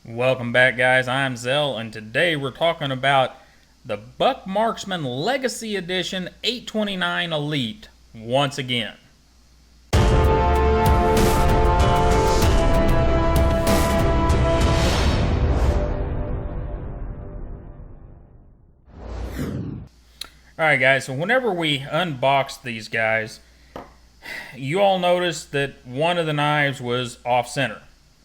Welcome back, guys. I'm Zell, and today we're talking about the Buck Marksman Legacy Edition 829 Elite once again. Alright, guys, so whenever we unboxed these guys, you all noticed that one of the knives was off-center.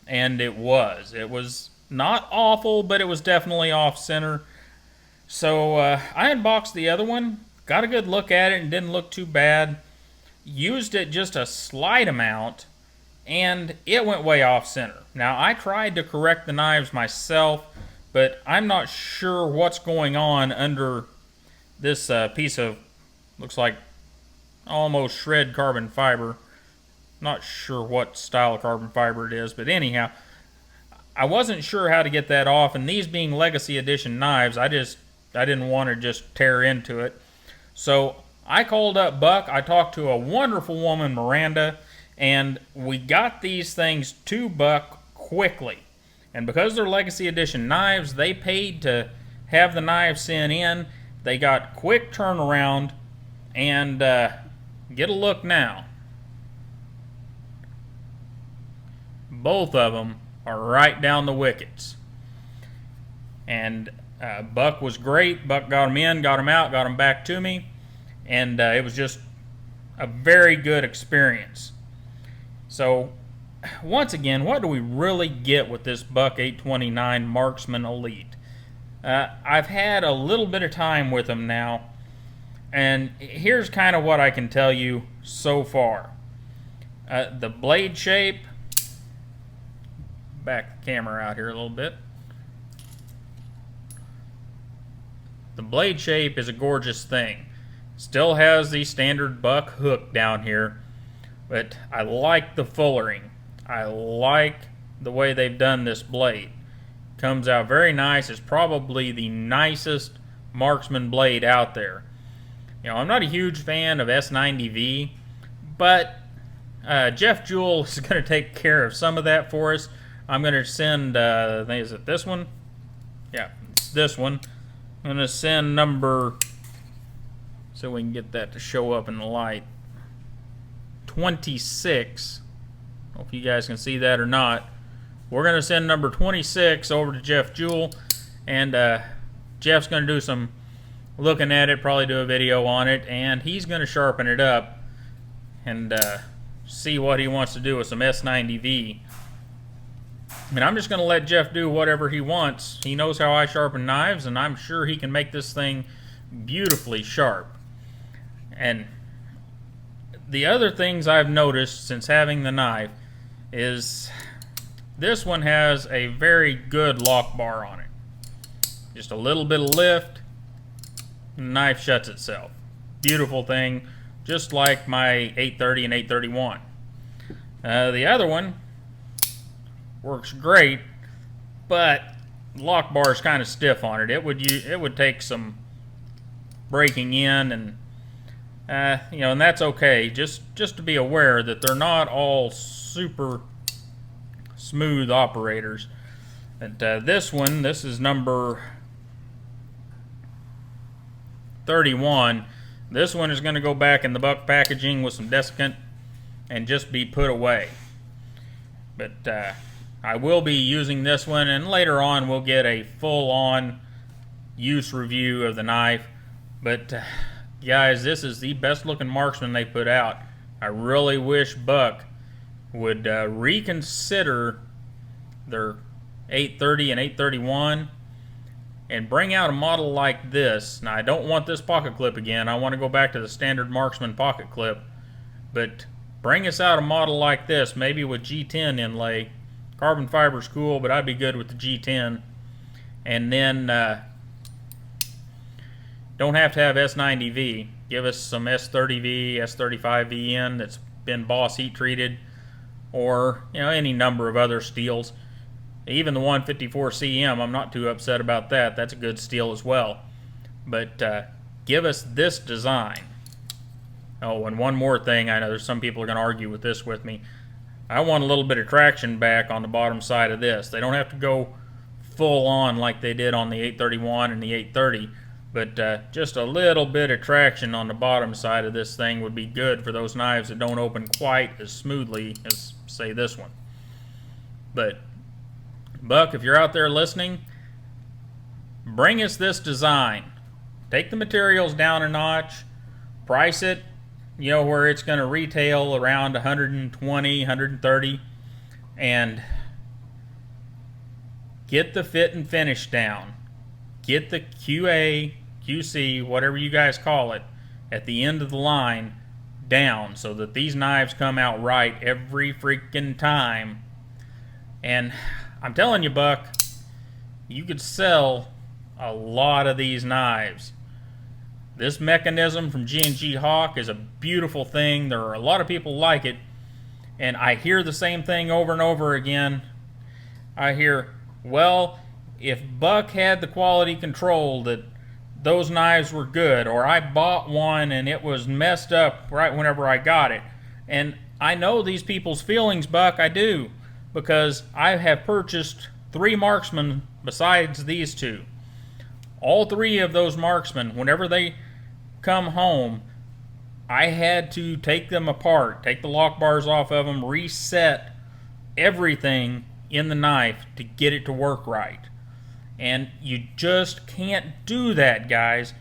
And it was. It was not awful, but it was definitely off-center. So I unboxed the other one, got a good look at it, and didn't look too bad. Used it just a slight amount, and it went way off-center. Now, I tried to correct the knives myself, but I'm not sure what's going on under this piece of, looks like almost shred carbon fiber. Not sure what style of carbon fiber it is, but anyhow, I wasn't sure how to get that off, and these being Legacy Edition knives, I didn't want to just tear into it. So I called up Buck. I talked to a wonderful woman, Miranda, and we got these things to Buck quickly. And because they're Legacy Edition knives, they paid to have the knives sent in. They got quick turnaround, and get a look now. Both of them are right down the wickets. And Buck was great. Buck got them in, got them out, got them back to me. And it was just a very good experience. So, once again, what do we really get with this Buck 829 Marksman Elite? I've had a little bit of time with them now. And here's kind of what I can tell you so far. The blade shape, back the camera out here a little bit. The blade shape is a gorgeous thing. Still has the standard Buck hook down here, but I like the fullering. I like the way they've done this blade. Comes out very nice. It's probably the nicest marksman blade out there. You know, I'm not a huge fan of S90V, but Jeff Jewell is going to take care of some of that for us. I'm going to send, is it this one? Yeah, it's this one. I'm going to send number, so we can get that to show up in the light, 26. I don't know if you guys can see that or not. We're going to send number 26 over to Jeff Jewell, and Jeff's going to do some looking at it, probably do a video on it, and he's going to sharpen it up and see what he wants to do with some S90V. I mean, I'm just going to let Jeff do whatever he wants. He knows how I sharpen knives, and I'm sure he can make this thing beautifully sharp. And the other things I've noticed since having the knife is this one has a very good lock bar on it. Just a little bit of lift, and the knife shuts itself. Beautiful thing, just like my 830 and 831. The other one works great, but the lock bar is kind of stiff on it. It would take some breaking in, and and that's okay. Just to be aware that they're not all super smooth operators. And this is number 31. This one is going to go back in the Buck packaging with some desiccant and just be put away. But I will be using this one, and later on we'll get a full-on use review of the knife. But guys, this is the best looking marksman they put out. I really wish Buck would reconsider their 830 and 831 and bring out a model like this. Now, I don't want this pocket clip again. I want to go back to the standard marksman pocket clip, but bring us out a model like this, maybe with G10 inlay. Carbon fiber's cool, but I'd be good with the G10. And then don't have to have S90V. Give us some S30V, S35VN that's been Boss heat treated, or any number of other steels. Even the 154CM, I'm not too upset about that. That's a good steel as well. But give us this design. Oh, and one more thing. I know there's some people are going to argue with this with me. I want a little bit of traction back on the bottom side of this. They don't have to go full on like they did on the 831 and the 830, but just a little bit of traction on the bottom side of this thing would be good for those knives that don't open quite as smoothly as, say, this one. But Buck, if you're out there listening, bring us this design. Take the materials down a notch, price it, you know, where it's going to retail around 120, 130, and get the fit and finish down. Get the QA, QC, whatever you guys call it, at the end of the line down so that these knives come out right every freaking time. And I'm telling you, Buck, you could sell a lot of these knives. This mechanism from G&G Hawk is a beautiful thing. There are a lot of people like it, and I hear the same thing over and over again. I hear, well, if Buck had the quality control that those knives were good, or I bought one and it was messed up right whenever I got it. And I know these people's feelings, Buck, I do, because I have purchased 3 Marksmen besides these 2. All 3 of those Marksmen, whenever they come home, I had to take them apart, take the lock bars off of them, reset everything in the knife to get it to work right. And you just can't do that, guys.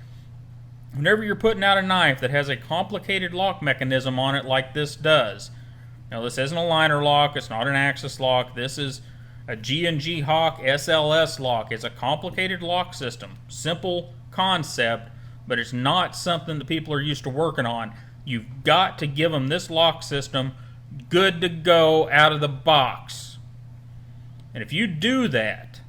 Whenever you're putting out a knife that has a complicated lock mechanism on it like this does. Now, this isn't a liner lock, it's not an axis lock, this is a G&G Hawk SLS lock. It's a complicated lock system, simple concept, but it's not something that people are used to working on. You've got to give them this lock system good to go out of the box. And if you do that,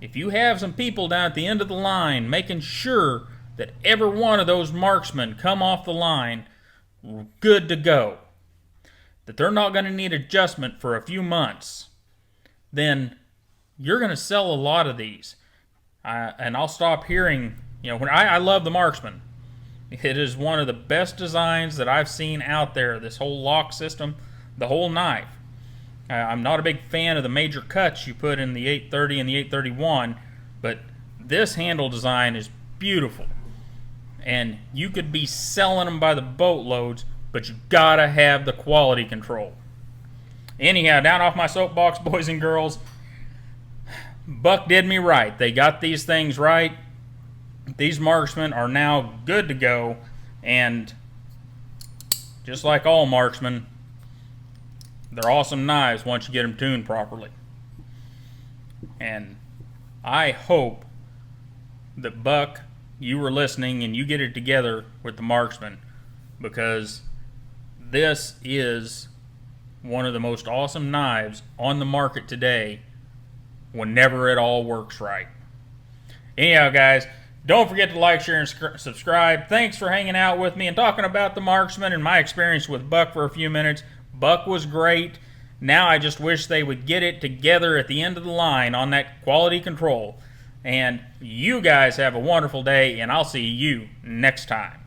if you have some people down at the end of the line making sure that every one of those Marksmen come off the line good to go, that they're not going to need adjustment for a few months, then you're going to sell a lot of these. And I'll stop hearing, you know, when I love the Marksman. It is one of the best designs that I've seen out there, this whole lock system, the whole knife. I'm not a big fan of the major cuts you put in the 830 and the 831, but this handle design is beautiful. And you could be selling them by the boatloads, but you gotta have the quality control. Anyhow, down off my soapbox, boys and girls. Buck did me right. They got these things right. These Marksmen are now good to go, and just like all Marksmen, they're awesome knives once you get them tuned properly. And I hope that, Buck, you were listening and you get it together with the Marksman, because this is one of the most awesome knives on the market today whenever it all works right. Anyhow, guys, don't forget to like, share, and subscribe. Thanks for hanging out with me and talking about the Marksman and my experience with Buck for a few minutes. Buck was great. Now I just wish they would get it together at the end of the line on that quality control. And you guys have a wonderful day, and I'll see you next time.